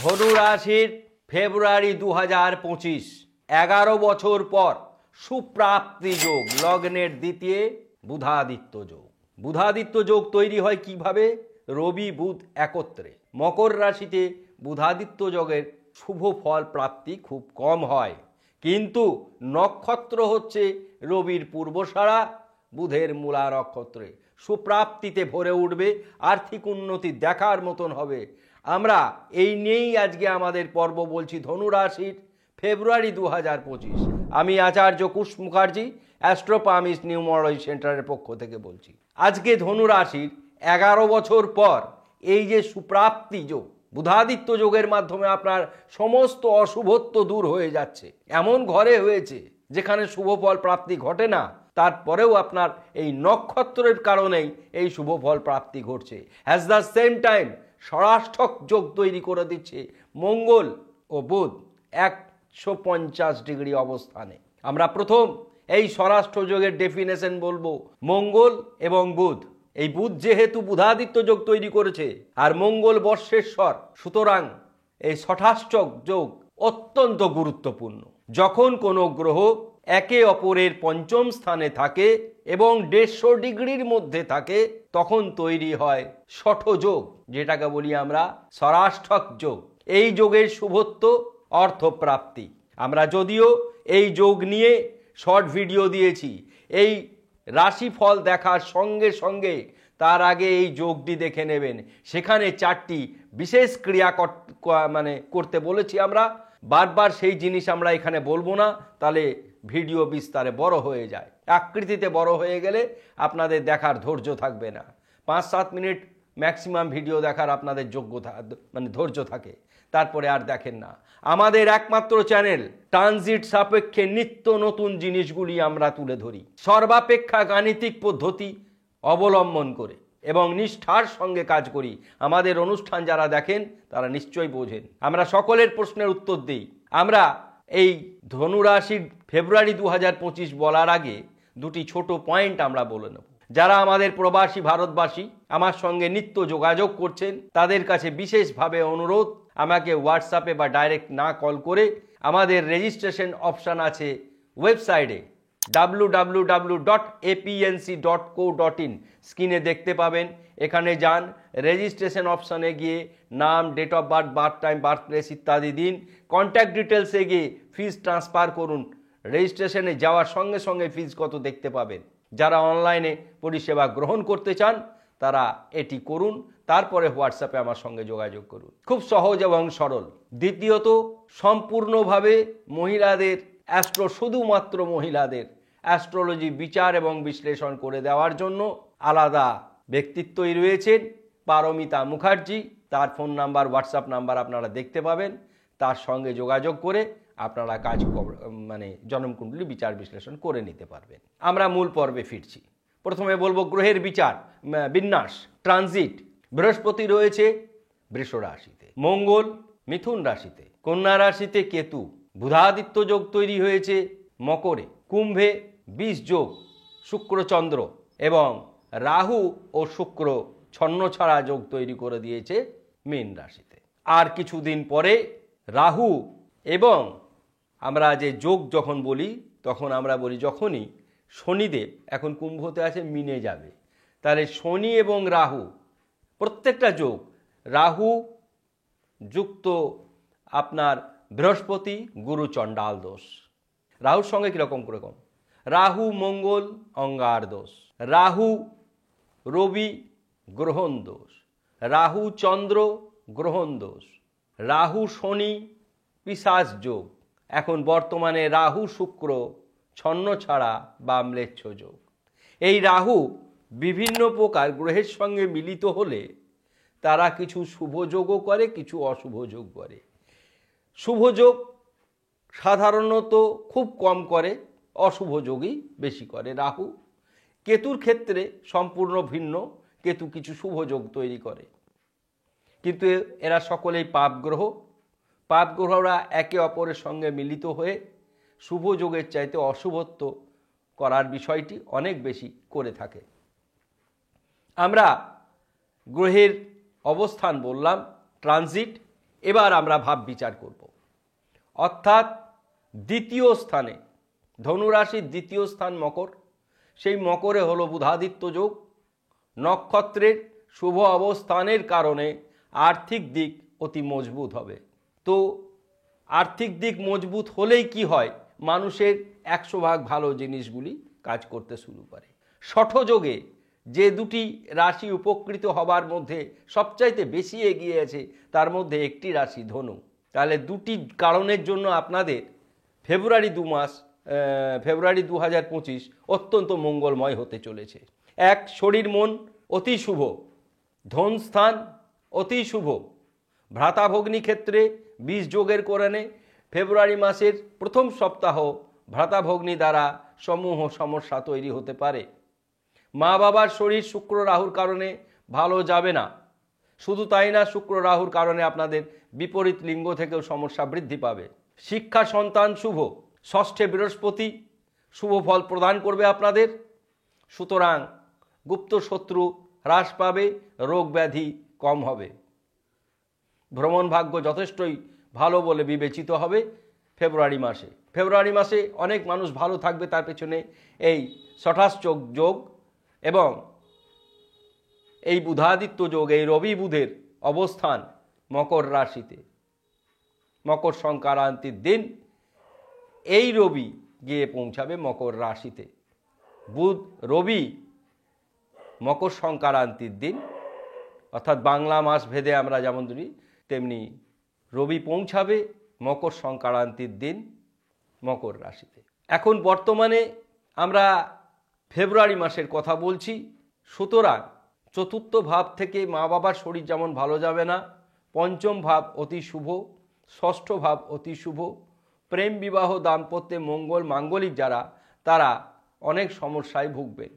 ধনু রাশির ফেব্রুয়ারি 2025 11 বছর পর সুপ্রাপ্তি যোগ, লগ্নের দ্বিতীয় বুধাদিত্য যোগ। বুধাদিত্য যোগ তৈরি হয় কিভাবে? রবি বুধ একত্রে। মকর রাশিতে বুধাদিত্য যোগের শুভ ফল প্রাপ্তি খুব কম হয়, কিন্তু নক্ষত্র হচ্ছে রবির পূর্বসারা, বুধের মূলা নক্ষত্রে সুপ্রাপ্তিতে ভরে উঠবে, আর্থিক উন্নতি দেখার মতন হবে। আমরা এই নিয়েই আজকে আমাদের পর্ব বলছি ধনুরাশির ফেব্রুয়ারি 2025। আমি আচার্য কুশ মুখার্জি, অ্যাস্ট্রোপামিস নিউমোলজি সেন্টারের পক্ষ থেকে বলছি। আজকে ধনুরাশির 11 বছর পর এই যে সুপ্রাপ্তি যোগ, বুধাদিত্য যোগের মাধ্যমে আপনার সমস্ত অশুভত্ব দূর হয়ে যাচ্ছে। এমন ঘরে হয়েছে যেখানে শুভ ফল প্রাপ্তি ঘটে না, তারপরেও আপনার এই নক্ষত্রের কারণেই এই শুভ ফল প্রাপ্তি ঘটছে। অ্যাট দ্য সেম টাইম ষড়াষ্ঠক যোগ তৈরি করে দিচ্ছে মঙ্গল ও বুধ 150 ডিগ্রি অবস্থানে। আমরা প্রথম এই ষড়াষ্ঠ যোগের ডেফিনেশন বলবো। মঙ্গল এবং বুধ, এই বুধ যেহেতু বুধাদিত্য যোগ তৈরি করেছে আর মঙ্গল বর্ষেশ্বর, সুতরাং এই ষষ্ঠাষ্টক যোগ অত্যন্ত গুরুত্বপূর্ণ। যখন কোনো গ্রহ একে অপরের পঞ্চম স্থানে থাকে এবং 150 ডিগ্রির মধ্যে থাকে, তখন তৈরি হয় ষঠযোগ, যেটাকে বলি আমরা ষড়াষ্ঠক যোগ। এই যোগের শুভত্ব অর্থপ্রাপ্তি। আমরা যদিও এই যোগ নিয়ে শর্ট ভিডিও দিয়েছি, এই রাশিফল দেখার সঙ্গে সঙ্গে তার আগে এই যোগটি দেখে নেবেন। সেখানে 4টি বিশেষ ক্রিয়া করতে বলেছি আমরা। বারবার সেই জিনিস আমরা এখানে বলবো না, তাহলে ভিডিও বিস্তারে বড় হয়ে যায়। আকৃতিতে বড় হয়ে গেলে আপনাদের দেখার ধৈর্য থাকবে না। 5-7 মিনিট ম্যাক্সিমাম ভিডিও দেখার আপনাদের যোগ্যতা ধৈর্য থাকে, তারপরে আর দেখেন না। আমাদের একমাত্র চ্যানেল ট্রানজিট সাপেক্ষে নিত্য নতুন জিনিসগুলি আমরা তুলে ধরি, সর্বাপেক্ষা গাণিতিক পদ্ধতি অবলম্বন করে এবং নিষ্ঠার সঙ্গে কাজ করি। আমাদের অনুষ্ঠান যারা দেখেন তারা নিশ্চয়ই বোঝেন। আমরা সকলের প্রশ্নের উত্তর দিই। আমরা এই ধনুরাশির ফেব্রুয়ারি 2025 বলার আগে দুটি ছোট পয়েন্ট আমরা বলে নেব। যারা আমাদের প্রবাসী ভারতবাসী আমার সঙ্গে নিত্য যোগাযোগ করছেন, তাদের কাছে বিশেষভাবে অনুরোধ, আমাকে হোয়াটসঅ্যাপে বা ডাইরেক্ট না কল করে আমাদের রেজিস্ট্রেশন অপশান আছে ওয়েবসাইটে www.apnc.co.in, স্ক্রিনে দেখতে পাবেন। এখানে যান, রেজিস্ট্রেশন অপশানে গিয়ে নাম, date of birth, birth time, birth place ইত্যাদি দিন। কন্ট্যাক্ট ডিটেলসে গিয়ে ফিজ ট্রান্সফার করুন। রেজিস্ট্রেশনে যাওয়ার সঙ্গে সঙ্গে ফিজ কত দেখতে পাবেন। যারা অনলাইনে পরিষেবা গ্রহণ করতে চান তারা এটি করুন, তারপরে হোয়াটসঅ্যাপে আমার সঙ্গে যোগাযোগ করুন। খুব সহজ এবং সরল। দ্বিতীয়ত, সম্পূর্ণভাবে মহিলাদের শুধুমাত্র মহিলাদের অ্যাস্ট্রোলজি বিচার এবং বিশ্লেষণ করে দেওয়ার জন্য আলাদা ব্যক্তিত্বই রয়েছেন, পারমিতা মুখার্জি। তার ফোন নাম্বার, হোয়াটসঅ্যাপ নাম্বার আপনারা দেখতে পাবেন। তার সঙ্গে যোগাযোগ করে আপনারা জন্মকুণ্ডলী বিচার বিশ্লেষণ করে নিতে পারবেন। আমরা মূল পর্বে ফিরছি। প্রথমে বলবো গ্রহের বিচার বিন্যাস। ট্রানজিট, বৃহস্পতি রয়েছে বৃষ রাশিতে, মঙ্গল মিথুন রাশিতে, কন্যা রাশিতে কেতু, বুধাদিত্য যোগ তৈরি হয়েছে মকরে, কুম্ভে 20 যোগ, শুক্রচন্দ্র এবং রাহু ও শুক্র ছন্নছাড়া যোগ তৈরি করে দিয়েছে মীন রাশিতে। আর কিছুদিন পরে রাহু এবং আমরা যে যোগ যখন বলি, তখন আমরা বলি যখনই শনিদেব এখন কুম্ভতে আছে, মিনে যাবে, তাহলে শনি এবং রাহু প্রত্যেকটা যোগ, রাহু যুক্ত আপনার বৃহস্পতি গুরু চণ্ডাল দোষ। রাহুর সঙ্গে কীরকম রকম, রাহু মঙ্গল অঙ্গার দোষ, রাহু রবি গ্রহণ দোষ, রাহু চন্দ্র গ্রহণ দোষ, রাহু শনি পিশাচ যোগ, এখন বর্তমানে রাহু শুক্র ছন্নছাড়া বা ম্লেচ্ছ যোগ। এই রাহু বিভিন্ন প্রকার গ্রহের সঙ্গে মিলিত হলে তারা কিছু শুভ যোগও করে, কিছু অশুভ যোগ করে। শুভ যোগ সাধারণত খুব কম করে, অশুভ যোগই বেশি করে। রাহু কেতুর ক্ষেত্রে সম্পূর্ণ ভিন্ন, কেতু কিছু শুভ যোগ তৈরি করে, কিন্তু এরা সকলেই পাপ গ্রহ। পাপ গ্রহরা একে অপরের সঙ্গে মিলিত হয়ে শুভ যোগের চাইতে অশুভত্ব করার বিষয়টি অনেক বেশি করে থাকে। আমরা গ্রহের অবস্থান বললাম, ট্রানজিট এবার আমরা ভাব বিচার করব। অর্থাৎ দ্বিতীয় স্থানে, ধনুরাশির দ্বিতীয় স্থান মকর, সেই মকরে হলো বুধাদিত্য যোগ। নক্ষত্রের শুভ অবস্থানের কারণে আর্থিক দিক অতি মজবুত হবে। তো আর্থিক দিক মজবুত হলেই কি হয়, মানুষের 100 ভাগ ভালো জিনিসগুলি কাজ করতে শুরু করে। শঠযোগে যে দুটি রাশি উপকৃত হবার মধ্যে সবচাইতে বেশি এগিয়ে আছে তার মধ্যে একটি রাশি ধনু। তাহলে দুটি কারণের জন্য আপনাদের ফেব্রুয়ারি 2025 অত্যন্ত মঙ্গলময় হতে চলেছে। এক, শরীর মন অতি শুভ, ধন স্থান অতি শুভ, ভ্রাতাভগ্নি ক্ষেত্রে 20 যোগের কারণে ফেব্রুয়ারি মাসের প্রথম সপ্তাহ ভ্রাতাভগ্নি দ্বারা সমূহ সমস্যা তৈরি হতে পারে। মা বাবার শরীর শুক্র রাহুর কারণে ভালো যাবে না। শুধু তাই না, শুক্র রাহুর কারণে আপনাদের বিপরীত লিঙ্গ থেকেও সমস্যা বৃদ্ধি পাবে। শিক্ষা সন্তান শুভ, ষষ্ঠে বৃহস্পতি শুভ ফল প্রদান করবে আপনাদের। সুতরাং গুপ্ত শত্রু হ্রাস পাবে, রোগ ব্যাধি কম হবে। ভ্রমণ ভাগ্য যথেষ্টই ভালো বলে বিবেচিত হবে ফেব্রুয়ারি মাসে। ফেব্রুয়ারি মাসে অনেক মানুষ ভালো থাকবে, তার পেছনে এই ষষ্ঠাশ্চক যোগ এবং এই বুধাদিত্য যোগ, এই রবি বুধের অবস্থান মকর রাশিতে। মকর সংক্রান্তির দিন এই রবি গিয়ে পৌঁছাবে মকর রাশিতে। রবি মকর সংক্রান্তির দিন, অর্থাৎ বাংলা মাস ভেদে আমরা যেমন ধরি তেমনি রবি পৌঁছাবে মকর সংক্রান্তির দিন মকর রাশিতে। এখন বর্তমানে আমরা ফেব্রুয়ারি মাসের কথা বলছি। সুতরাং চতুর্থ ভাব থেকে মা বাবার শরীর যেমন ভালো যাবে না, পঞ্চম ভাব অতি শুভ, ষষ্ঠ ভাব অতি শুভ। প্রেম বিবাহ দাম্পত্যে মাঙ্গলিক যারা, তারা অনেক সমস্যায় ভুগবেন।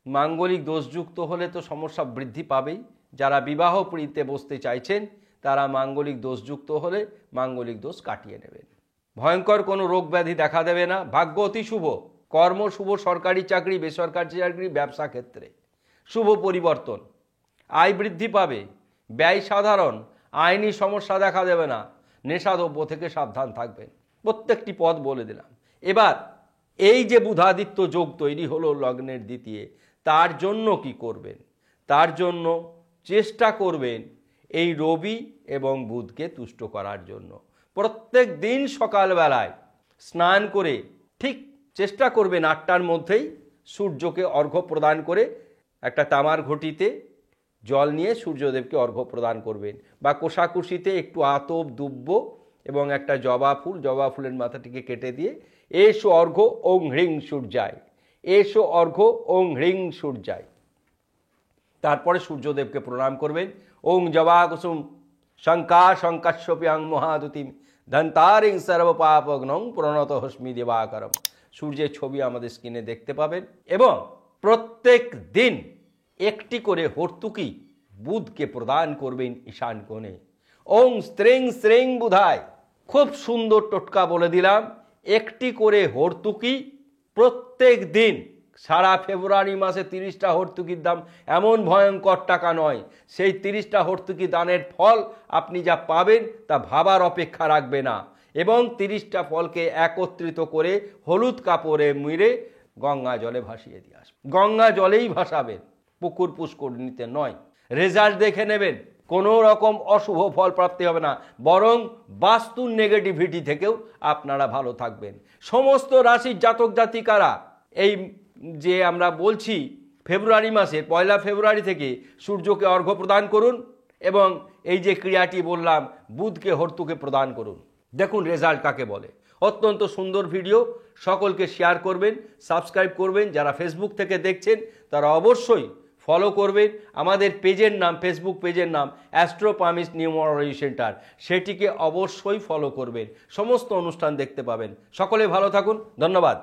মাঙ্গলিক দোষযুক্ত হলে তো সমস্যা বৃদ্ধি পাবেই। যারা বিবাহ প্রীতিতে বসতে চাইছেন তারা মাঙ্গলিক দোষযুক্ত হলে মাঙ্গলিক দোষ কাটিয়ে নেবেন। ভয়ঙ্কর কোনো রোগ ব্যাধি দেখা দেবে না। ভাগ্য অতি শুভ, কর্ম শুভ, সরকারি চাকরি, বেসরকারি চাকরি, ব্যবসা ক্ষেত্রে শুভ পরিবর্তন, আয় বৃদ্ধি পাবে, ব্যয় সাধারণ, আইনি সমস্যা দেখা দেবে না। নেশাদ্রব্য থেকে সাবধান থাকবেন। প্রত্যেকটি পদ বলে দিলাম। এবার এই যে বুধাদিত্য যোগ তৈরি হলো লগ্নের দ্বিতীয়, তার জন্য কি করবেন? তার জন্য চেষ্টা করবেন এই রবি এবং বুধকে তুষ্ট করার জন্য। প্রত্যেক দিন সকালবেলায় স্নান করে ঠিক চেষ্টা করবেন 8টার মধ্যেই সূর্যকে অর্ঘ্য প্রদান করে একটা তামার ঘটিতে জল নিয়ে সূর্যদেবকে অর্ঘ্য প্রদান করবেন। বা কোষাকুষিতে একটু আতপ, দুব্য এবং একটা জবা ফুলের মাথাটিকে কেটে দিয়ে এসো অর্ঘ্য ওং হ্রিং সূর্যায়, এসো অর্ঘ্য ওং হ্রিং সূর্যায়। তারপরে সূর্যদেবকে প্রণাম করবেন। ওং জবা কুসুম শঙ্কাশ্যপ্যাং মহাদুতিম ধন্তারিং সর্বপাপগ্নং প্রণত হস্মি দেবাকরম। সূর্যের ছবি আমাদের স্ক্রিনে দেখতে পাবেন। এবং প্রত্যেক দিন একটি করে হর্তুকি বুধকে প্রদান করবেন ঈশান কোণে। ওং স্ত্রিং শ্রেং বুধায়। খুব সুন্দর টোটকা বলে দিলাম। একটি করে হর্তুকি প্রত্যেক দিন। সারা ফেব্রুয়ারি মাসে 30টা হর্তুকির দাম এমন ভয়ঙ্কর টাকা নয়। সেই 30টা হর্তুকি দানের ফল আপনি যা পাবেন তা ভাবার অপেক্ষা রাখবে না। এবং 30টা ফলকে একত্রিত করে হলুদ কাপড়ে মুড়ে গঙ্গা জলে ভাসিয়ে দিয়ে আসবেন। গঙ্গা জলেই ভাসাবেন, পুকুর পুষ্করিণীতে নয়। রেজাল্ট দেখে নেবেন, কোনো রকম অশুভ ফল প্রাপ্তি হবে না, বরং বাস্তুর নেগেটিভিটি থেকেও আপনারা ভালো থাকবেন। সমস্ত রাশির জাতক জাতিকারা এই যে আমরা বলছি ফেব্রুয়ারি মাসের 1 ফেব্রুয়ারি থেকে সূর্যকে অর্ঘ্য প্রদান করুন এবং এই যে ক্রিয়াটি বললাম বুধকে হর্তুকে প্রদান করুন। দেখুন রেজাল্ট কাকে বলে। অত্যন্ত সুন্দর ভিডিও, সকলকে শেয়ার করবেন, সাবস্ক্রাইব করবেন। যারা ফেসবুক থেকে দেখছেন তারা অবশ্যই ফলো করবেন। আমাদের পেজের নাম, ফেসবুক পেজের নাম অ্যাস্ট্রো পামিস্ট নিউমারোলজি সেন্টার, সেটিকে অবশ্যই ফলো করবেন। সমস্ত অনুষ্ঠান দেখতে পাবেন। সকলে ভালো থাকুন, ধন্যবাদ।